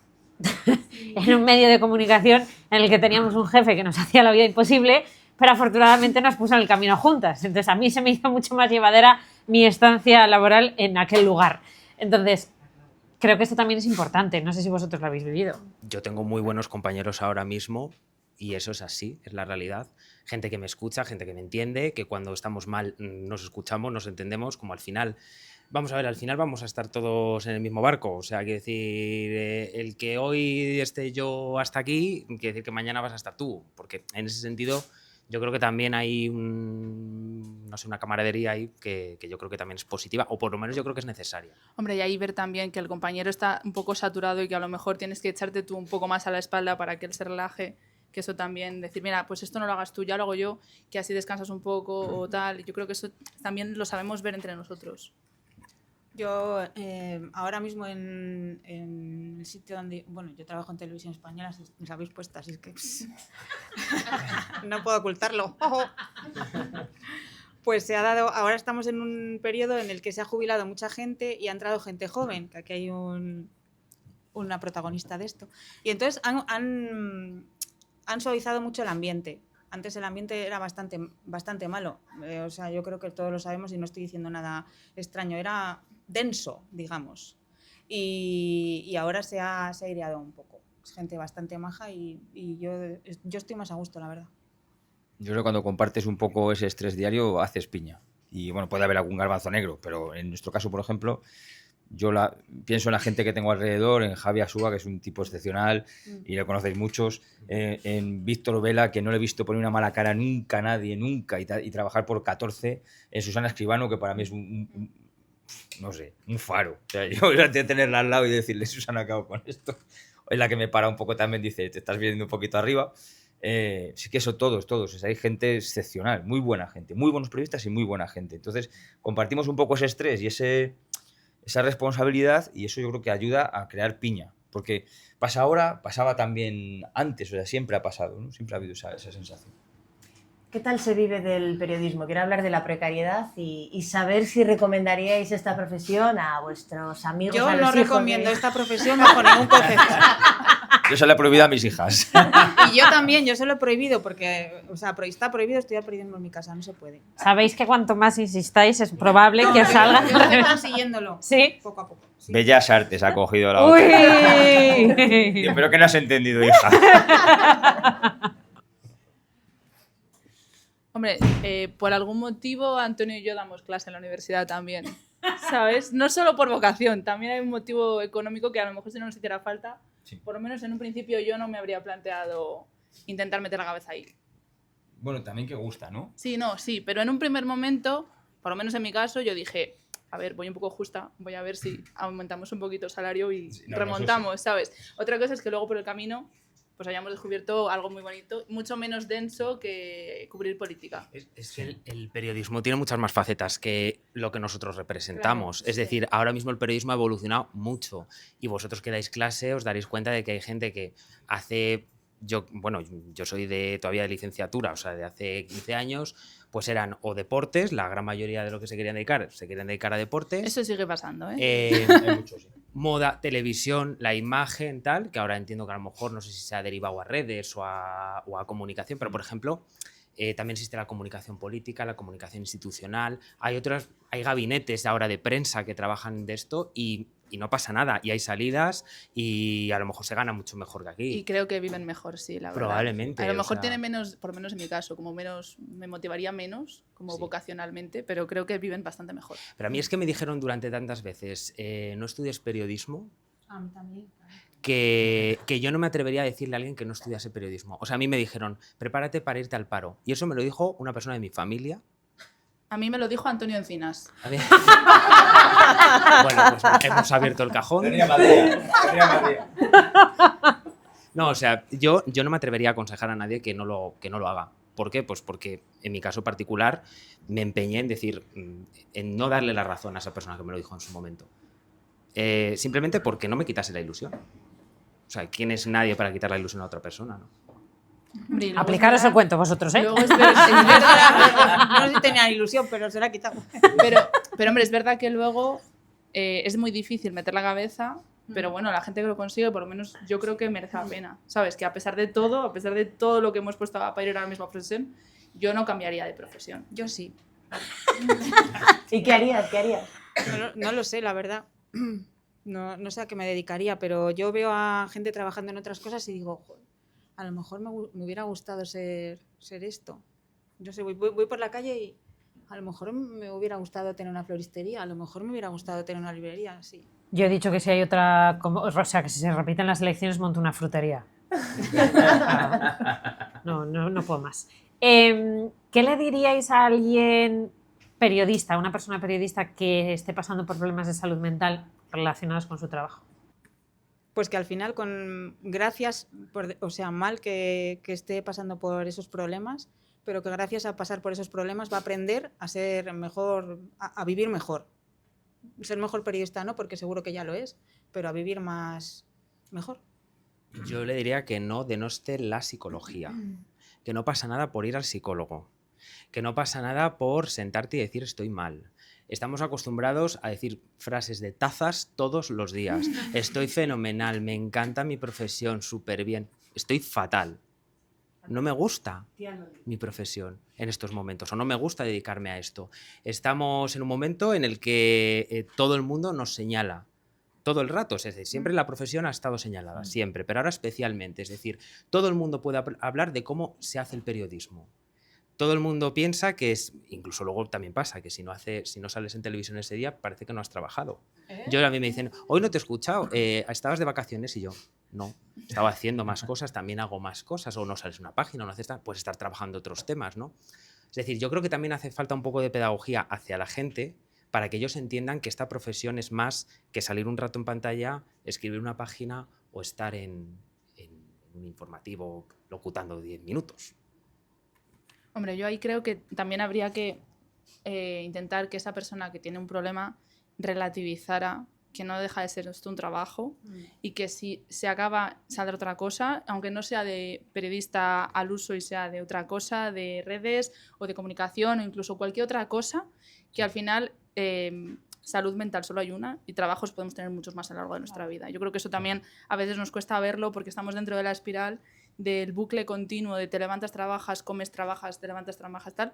en un medio de comunicación en el que teníamos un jefe que nos hacía la vida imposible, pero afortunadamente nos puso en el camino juntas. Entonces a mí se me hizo mucho más llevadera mi estancia laboral en aquel lugar. Entonces, creo que esto también es importante. No sé si vosotros lo habéis vivido. Yo tengo muy buenos compañeros ahora mismo y eso es así, es la realidad. Gente que me escucha, gente que me entiende, que cuando estamos mal nos escuchamos, nos entendemos, como al final... Vamos a ver, al final vamos a estar todos en el mismo barco. O sea, quiere decir, el que hoy esté yo hasta aquí, quiere decir que mañana vas a estar tú. Porque en ese sentido, yo creo que también hay no sé, una camaradería ahí que yo creo que también es positiva, o por lo menos yo creo que es necesaria. Hombre, y ahí ver también que el compañero está un poco saturado y que a lo mejor tienes que echarte tú un poco más a la espalda para que él se relaje. Que eso también, decir, mira, pues esto no lo hagas tú, ya lo hago yo, que así descansas un poco o tal. Yo creo que eso también lo sabemos ver entre nosotros. Yo ahora mismo en el sitio donde... Bueno, yo trabajo en Televisión Española, si me habéis puesto, así es que... no puedo ocultarlo. Pues se ha dado... Ahora estamos en un periodo en el que se ha jubilado mucha gente y ha entrado gente joven, que aquí hay una protagonista de esto. Y entonces han suavizado mucho el ambiente. Antes el ambiente era bastante malo. O sea, yo creo que todos lo sabemos y no estoy diciendo nada extraño. Era denso, digamos. Y ahora se ha aireado un poco. Es gente bastante maja y yo estoy más a gusto, la verdad. Yo creo que cuando compartes un poco ese estrés diario, haces piña. Y bueno, puede haber algún garbanzo negro, pero en nuestro caso, por ejemplo, yo pienso en la gente que tengo alrededor, en Javi Asúa, que es un tipo excepcional y le conocéis muchos, en Víctor Vela, que no le he visto poner una mala cara nunca a nadie, nunca, y trabajar por 14, en Susana Escribano, que para mí es no sé, un faro. O sea, yo antes de tenerla al lado y decirle, Susana, acabo con esto, es la que me para un poco también, dice, te estás viendo un poquito arriba. Sí que eso todos, o sea, hay gente excepcional, muy buena gente, muy buenos periodistas y muy buena gente. Entonces, compartimos un poco ese estrés y esa responsabilidad, y eso yo creo que ayuda a crear piña, porque pasa ahora, pasaba también antes, o sea, siempre ha pasado, ¿no? Siempre ha habido esa sensación. ¿Qué tal se vive del periodismo? Quiero hablar de la precariedad y saber si recomendaríais esta profesión a vuestros amigos. Yo a los no hijos recomiendo esta profesión bajo ningún concepto. Yo se la he prohibido a mis hijas. Y yo también, yo se lo he prohibido porque, o sea, está prohibido estudiar periodismo en mi casa, no se puede. Sabéis que cuanto más insistáis es probable que os salga. Yo estoy consiguiéndolo. ¿Sí? Poco a poco. Sí. Bellas Artes ha cogido la ¡Uy! otra. Pero que no has entendido, hija. Hombre, por algún motivo Antonio y yo damos clase en la universidad también, ¿sabes? No solo por vocación, también hay un motivo económico que a lo mejor si no nos hiciera falta, Sí. por lo menos en un principio yo no me habría planteado intentar meter la cabeza ahí. Bueno, también que gusta, ¿no? Sí, no, sí, pero en un primer momento, por lo menos en mi caso, yo dije, a ver, voy un poco justa, voy a ver si aumentamos un poquito el salario y Sí, no, remontamos, ¿sabes? Otra cosa es que luego por el camino pues hayamos descubierto algo muy bonito, mucho menos denso que cubrir política. Es que el periodismo tiene muchas más facetas que lo que nosotros representamos. Claro, es decir, ahora mismo el periodismo ha evolucionado mucho y vosotros que dais clase os daréis cuenta de que hay gente que hace... Yo soy todavía de licenciatura, o sea, de hace 15 años, pues eran o deportes, la gran mayoría de lo que se querían dedicar a deportes. Eso sigue pasando, ¿eh? Hay muchos, sí. Moda, televisión, la imagen, tal, que ahora entiendo que a lo mejor no sé si se ha derivado a redes o a comunicación, pero por ejemplo, También existe la comunicación política, la comunicación institucional. Hay gabinetes ahora de prensa que trabajan de esto y no pasa nada. Y hay salidas y a lo mejor se gana mucho mejor que aquí. Y creo que viven mejor, sí, la verdad. Probablemente. A lo o mejor sea, tienen menos, por lo menos en mi caso, como menos, me motivaría menos, como Sí. vocacionalmente, pero creo que viven bastante mejor. Pero a mí es que me dijeron durante tantas veces, no estudies periodismo, que yo no me atrevería a decirle a alguien que no estudiase periodismo. O sea, a mí me dijeron, prepárate para irte al paro. Y eso me lo dijo una persona de mi familia. A mí me lo dijo Antonio Encinas. A ver. Bueno, pues hemos abierto el cajón. No, o sea, yo no me atrevería a aconsejar a nadie que no lo haga. ¿Por qué? Pues porque en mi caso particular me empeñé en decir, en no darle la razón a esa persona que me lo dijo en su momento. Simplemente porque no me quitase la ilusión. O sea, ¿quién es nadie para quitar la ilusión a otra persona, no? Hombre, y luego es Aplicaros verdad- el cuento vosotros, ¿eh? Luego es verdad, No sé si tenía ilusión, pero se la ha quitado. pero hombre, es verdad que luego es muy difícil meter la cabeza, pero bueno, la gente que lo consigue, por lo menos yo creo que merece la pena. ¿Sabes? Que a pesar de todo lo que hemos puesto para ir a la misma profesión, yo no cambiaría de profesión. Yo sí. ¿Y qué harías? ¿Qué harías? No lo sé, la verdad. No sé a qué me dedicaría, pero yo veo a gente trabajando en otras cosas y digo, "Joder, a lo mejor me hubiera gustado ser esto". Yo sé, voy por la calle y a lo mejor me hubiera gustado tener una floristería, a lo mejor me hubiera gustado tener una librería, sí. Yo he dicho que si hay otra, o sea, que si se repiten las elecciones monto una frutería. No puedo más. ¿Qué le diríais a alguien periodista, a una persona periodista que esté pasando por problemas de salud mental relacionados con su trabajo? Pues que al final, gracias, o sea, mal que esté pasando por esos problemas, pero que gracias a pasar por esos problemas va a aprender a ser mejor, a vivir mejor. Ser mejor periodista no, porque seguro que ya lo es, pero a vivir mejor. Yo le diría que no denoste la psicología, que no pasa nada por ir al psicólogo, que no pasa nada por sentarte y decir estoy mal. Estamos acostumbrados a decir frases de tazas todos los días. Estoy fenomenal, me encanta mi profesión, súper bien. Estoy fatal. No me gusta mi profesión en estos momentos, o no me gusta dedicarme a esto. Estamos en un momento en el que todo el mundo nos señala. Todo el rato, es decir, siempre la profesión ha estado señalada, siempre, pero ahora especialmente. Es decir, todo el mundo puede hablar de cómo se hace el periodismo. Todo el mundo piensa que es, incluso luego también pasa, que si no sales en televisión ese día, parece que no has trabajado. A mí me dicen, hoy no te he escuchado, estabas de vacaciones, y yo, no, estaba haciendo más cosas, también hago más cosas, o no sales en una página, o no haces nada, puedes estar trabajando otros temas, ¿no? Es decir, yo creo que también hace falta un poco de pedagogía hacia la gente para que ellos entiendan que esta profesión es más que salir un rato en pantalla, escribir una página o estar en un informativo locutando 10 minutos. Hombre, yo ahí creo que también habría que intentar que esa persona que tiene un problema relativizara que no deja de ser esto un trabajo y que si se acaba saldrá otra cosa, aunque no sea de periodista al uso y sea de otra cosa, de redes o de comunicación o incluso cualquier otra cosa, que al final salud mental solo hay una y trabajos podemos tener muchos más a lo largo de nuestra vida. Yo creo que eso también a veces nos cuesta verlo porque estamos dentro de la espiral del bucle continuo de te levantas, trabajas, comes, trabajas, te levantas, trabajas, tal.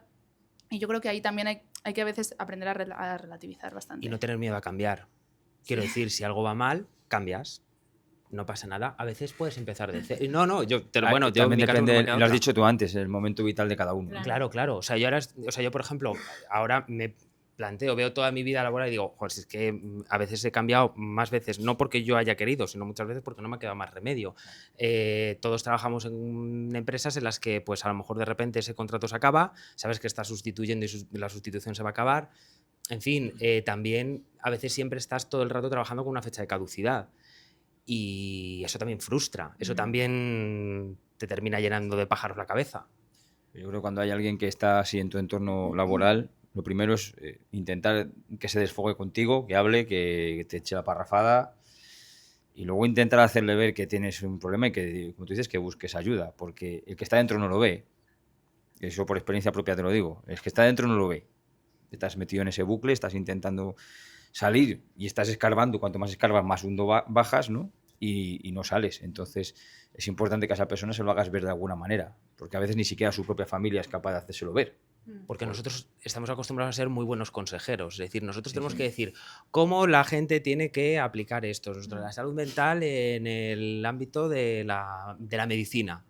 Y yo creo que ahí también hay que a veces aprender a relativizar bastante. Y no tener miedo a cambiar. Quiero decir, si algo va mal, cambias. No pasa nada. A veces puedes empezar de cero. No, yo También en mi caso no depende, me queda lo has otra. dicho tú antes, el momento vital de cada uno. Claro. O sea, yo, por ejemplo, ahora me planteo, veo toda mi vida laboral y digo, joder, si es que a veces he cambiado más veces, no porque yo haya querido, sino muchas veces porque no me ha quedado más remedio. Todos trabajamos en empresas en las que, pues a lo mejor de repente ese contrato se acaba, sabes que estás sustituyendo y la sustitución se va a acabar. En fin, también a veces siempre estás todo el rato trabajando con una fecha de caducidad. Y eso también frustra, eso también te termina llenando de pájaros la cabeza. Yo creo que cuando hay alguien que está así en tu entorno laboral, lo primero es intentar que se desfogue contigo, que hable, que te eche la parrafada y luego intentar hacerle ver que tienes un problema y que, como tú dices, que busques ayuda, porque el que está dentro no lo ve. Eso por experiencia propia te lo digo. El que está dentro no lo ve. Estás metido en ese bucle, estás intentando salir y estás escarbando. Cuanto más escarbas, más hondo bajas, ¿no? y no sales. Entonces es importante que a esa persona se lo hagas ver de alguna manera, porque a veces ni siquiera su propia familia es capaz de hacérselo ver. Porque nosotros estamos acostumbrados a ser muy buenos consejeros. Es decir, nosotros tenemos que decir cómo la gente tiene que aplicar esto. La salud mental en el ámbito de la medicina.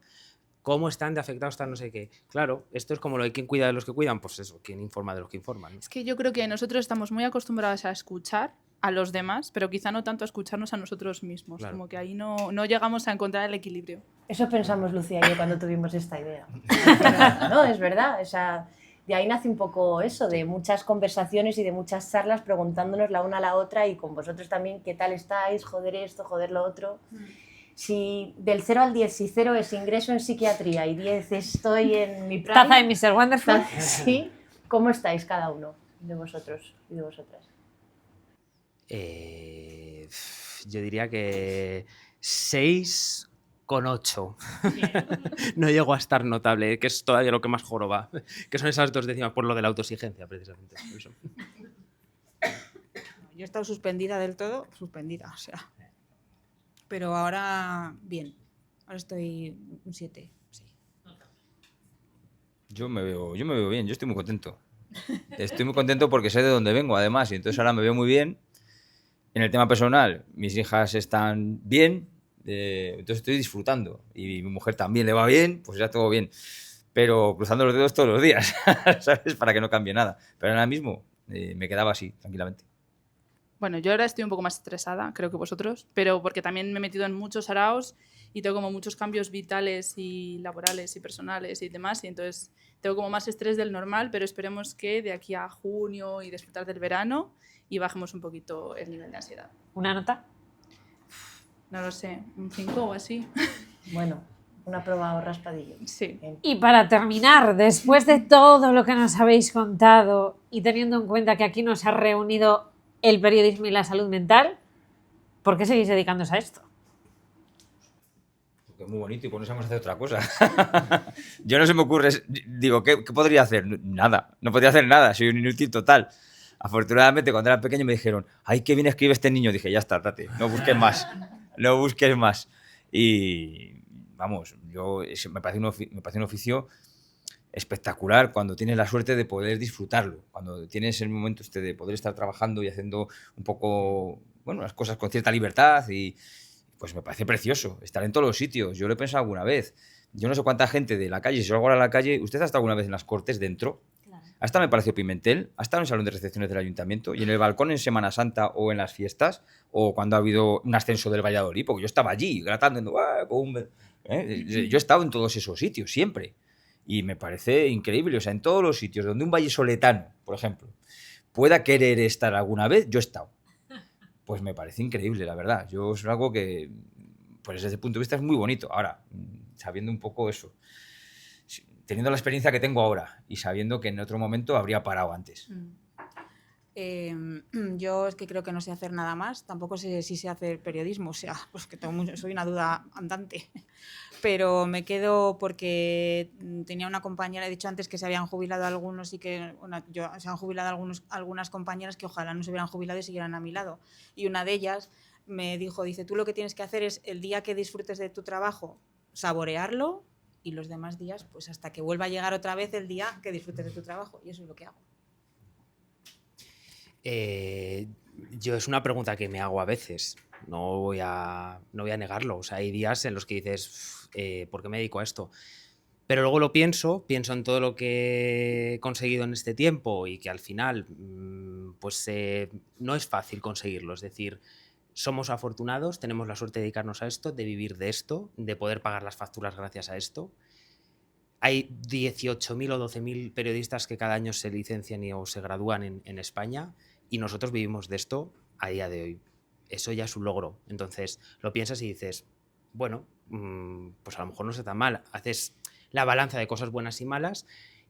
Cómo están de afectados, están no sé qué. Claro, esto es como lo de quién cuida de los que cuidan. Pues eso, quién informa de los que informan, ¿no? Es que yo creo que nosotros estamos muy acostumbrados a escuchar a los demás, pero quizá no tanto a escucharnos a nosotros mismos. Claro. Como que ahí no llegamos a encontrar el equilibrio. Eso pensamos Lucía y yo cuando tuvimos esta idea. No, es verdad. O sea, de ahí nace un poco eso, de muchas conversaciones y de muchas charlas preguntándonos la una a la otra y con vosotros también qué tal estáis, joder esto, joder lo otro. Si del 0 al 10, si 0 es ingreso en psiquiatría y 10 estoy en mi prime, Taza de Mr. Wonderful. sí, ¿cómo estáis cada uno de vosotros y de vosotras? Yo diría que 6,8. No llego a estar notable, que es todavía lo que más joroba. Que son esas 2 décimas por lo de la autoexigencia, precisamente. Por eso. Yo he estado suspendida del todo, suspendida, o sea. Pero ahora, bien. Ahora estoy un 7, sí. Yo me veo bien, yo estoy muy contento. Estoy muy contento porque sé de dónde vengo, además, y entonces ahora me veo muy bien. En el tema personal, mis hijas están bien, entonces estoy disfrutando. Y mi mujer también le va bien, pues ya todo bien. Pero cruzando los dedos todos los días, ¿sabes? Para que no cambie nada. Pero ahora mismo me quedaba así, tranquilamente. Bueno, yo ahora estoy un poco más estresada, creo que vosotros, pero porque también me he metido en muchos araos y tengo como muchos cambios vitales y laborales y personales y demás, y entonces tengo como más estrés del normal, pero esperemos que de aquí a junio y disfrutar del verano y bajemos un poquito el nivel de ansiedad. ¿Una nota? No lo sé, un 5 o así. Bueno, una prueba o raspadillo. Sí. Bien. Y para terminar, después de todo lo que nos habéis contado y teniendo en cuenta que aquí nos ha reunido el periodismo y la salud mental, ¿por qué seguís dedicándose a esto? Porque es muy bonito y por eso vamos a hacer otra cosa. Yo no se me ocurre, digo, ¿qué podría hacer? Nada, no podría hacer nada, soy un inútil total. Afortunadamente, cuando era pequeño me dijeron, ¡ay, qué bien escribe este niño! Dije, ya está, tate, no busques más, no busques más. Y vamos, me parece un oficio espectacular cuando tienes la suerte de poder disfrutarlo, cuando tienes el momento de poder estar trabajando y haciendo un poco, bueno, las cosas con cierta libertad y pues me parece precioso estar en todos los sitios. Yo lo he pensado alguna vez. Yo no sé cuánta gente de la calle, si yo ahora a la calle, ¿usted ha estado alguna vez en las Cortes dentro? Claro. Ha estado en el Palacio Pimentel, ha estado en el Salón de Recepciones del Ayuntamiento y en el balcón en Semana Santa o en las fiestas o cuando ha habido un ascenso del Valladolid, porque yo estaba allí gratando, yo he estado en todos esos sitios, siempre. Y me parece increíble, o sea, en todos los sitios donde un vallesoletano, por ejemplo, pueda querer estar alguna vez, yo he estado. Pues me parece increíble, la verdad. Yo es algo que, pues desde ese punto de vista es muy bonito. Ahora, sabiendo un poco eso, teniendo la experiencia que tengo ahora y sabiendo que en otro momento habría parado antes. Yo es que creo que no sé hacer nada más, tampoco sé si sé hacer periodismo, o sea, pues que soy una duda andante, pero me quedo porque tenía una compañera, he dicho antes que se habían jubilado algunos y que se han jubilado algunas compañeras que ojalá no se hubieran jubilado y siguieran a mi lado, y una de ellas me dijo, dice, tú lo que tienes que hacer es el día que disfrutes de tu trabajo, saborearlo, y los demás días, pues hasta que vuelva a llegar otra vez el día que disfrutes de tu trabajo, y eso es lo que hago. Yo es una pregunta que me hago a veces, no voy a negarlo. O sea, hay días en los que dices, ¿por qué me dedico a esto? Pero luego lo pienso en todo lo que he conseguido en este tiempo y que al final pues no es fácil conseguirlo. Es decir, somos afortunados, tenemos la suerte de dedicarnos a esto, de vivir de esto, de poder pagar las facturas gracias a esto. Hay 18.000 o 12.000 periodistas que cada año se licencian o se gradúan en España y nosotros vivimos de esto a día de hoy. Eso ya es un logro. Entonces lo piensas y dices, bueno, pues a lo mejor no está tan mal. Haces la balanza de cosas buenas y malas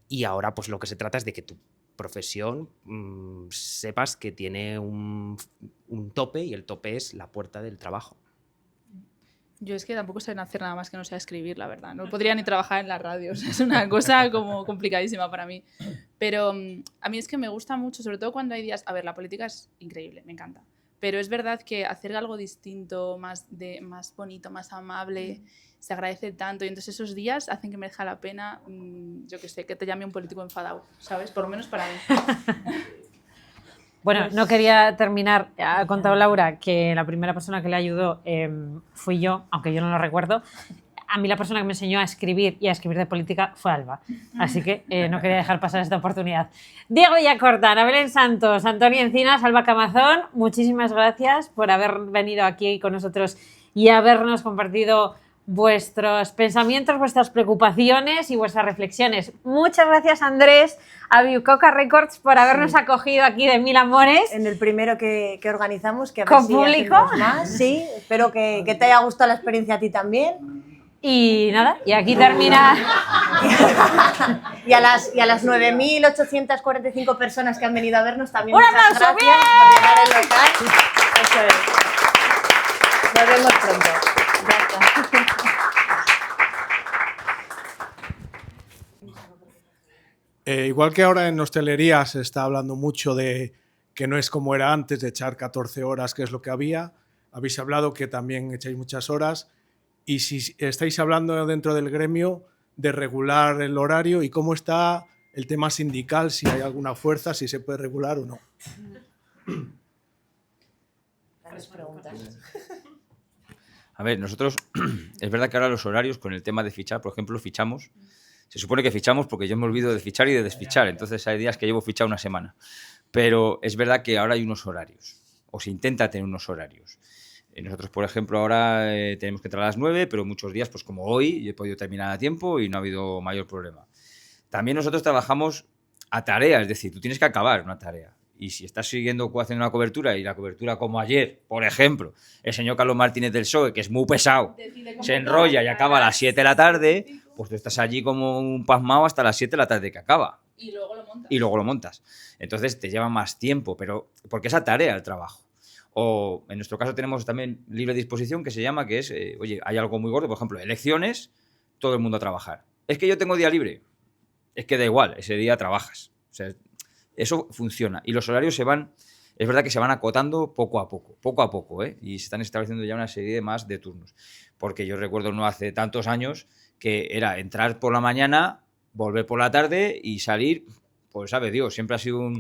y ahora pues lo que se trata es de que tu profesión sepas que tiene un tope y el tope es la puerta del trabajo. Yo es que tampoco sé hacer nada más que no sea escribir, la verdad. No podría ni trabajar en la radio. O sea, es una cosa como complicadísima para mí. Pero a mí es que me gusta mucho, sobre todo cuando hay días... A ver, la política es increíble, me encanta. Pero es verdad que hacer algo distinto, más bonito, más amable, se agradece tanto. Y entonces esos días hacen que merezca la pena, yo qué sé, que te llame un político enfadado, ¿sabes? Por lo menos para mí. Bueno, no quería terminar. Ha contado Laura que la primera persona que le ayudó fui yo, aunque yo no lo recuerdo. A mí la persona que me enseñó a escribir y a escribir de política fue Alba. Así que no quería dejar pasar esta oportunidad. Diego Yacorta, Ana Belén Santos, Antonio Encinas, Alba Camazón, muchísimas gracias por haber venido aquí con nosotros y habernos compartido vuestros pensamientos, vuestras preocupaciones y vuestras reflexiones. Muchas gracias, Andrés, a Biucoca Records por habernos acogido aquí de Mil Amores. En el primero que organizamos, que a ver ¿Con si público? hacemos más. Sí, espero que te haya gustado la experiencia a ti también. Y nada, y aquí termina. Y a las 9.845 personas que han venido a vernos también ¡Un muchas aplauso! gracias por llenar el local. Eso es. Nos vemos pronto. Ya está. Igual que ahora en hostelería se está hablando mucho de que no es como era antes, de echar 14 horas, que es lo que había, habéis hablado que también echáis muchas horas. Y si estáis hablando dentro del gremio de regular el horario y cómo está el tema sindical, si hay alguna fuerza, si se puede regular o no. Grandes preguntas. A ver, nosotros, es verdad que ahora los horarios con el tema de fichar, por ejemplo, fichamos. Se supone que fichamos porque yo me olvido de fichar y de desfichar, entonces hay días que llevo fichado una semana. Pero es verdad que ahora hay unos horarios, o se intenta tener unos horarios. Nosotros, por ejemplo, ahora tenemos que entrar a las 9, pero muchos días, pues como hoy, he podido terminar a tiempo y no ha habido mayor problema. También nosotros trabajamos a tarea, es decir, tú tienes que acabar una tarea. Y si estás haciendo una cobertura y la cobertura como ayer, por ejemplo, el señor Carlos Martínez del PSOE, que es muy pesado, se enrolla y acaba a las 7 de la tarde, pues tú estás allí como un pasmado hasta las 7 de la tarde que acaba. Y luego lo montas. Y luego lo montas. Entonces te lleva más tiempo, pero porque es a tarea el trabajo. O en nuestro caso tenemos también libre disposición, que se llama, que es, oye, hay algo muy gordo, por ejemplo, elecciones, todo el mundo a trabajar. Es que yo tengo día libre. Es que da igual, ese día trabajas. O sea, eso funciona. Y los horarios es verdad que se van acotando poco a poco, ¿eh? Y se están estableciendo ya una serie más de turnos. Porque yo recuerdo no hace tantos años que era entrar por la mañana, volver por la tarde y salir, pues sabe Dios, siempre ha sido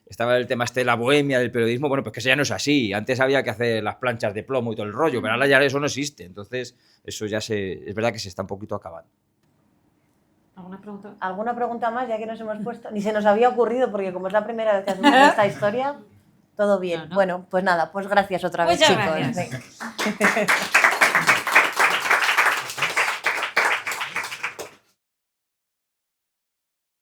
Estaba el tema de la bohemia del periodismo, bueno, pues que eso ya no es así. Antes había que hacer las planchas de plomo y todo el rollo, pero ahora ya eso no existe. Entonces, eso ya es verdad que se está un poquito acabando. ¿Alguna pregunta? ¿Alguna pregunta más, ya que nos hemos puesto? Ni se nos había ocurrido, porque como es la primera vez que hacemos esta historia, todo bien. No, no. Bueno, pues nada, pues gracias otra vez, Muchas chicos. gracias. Venga.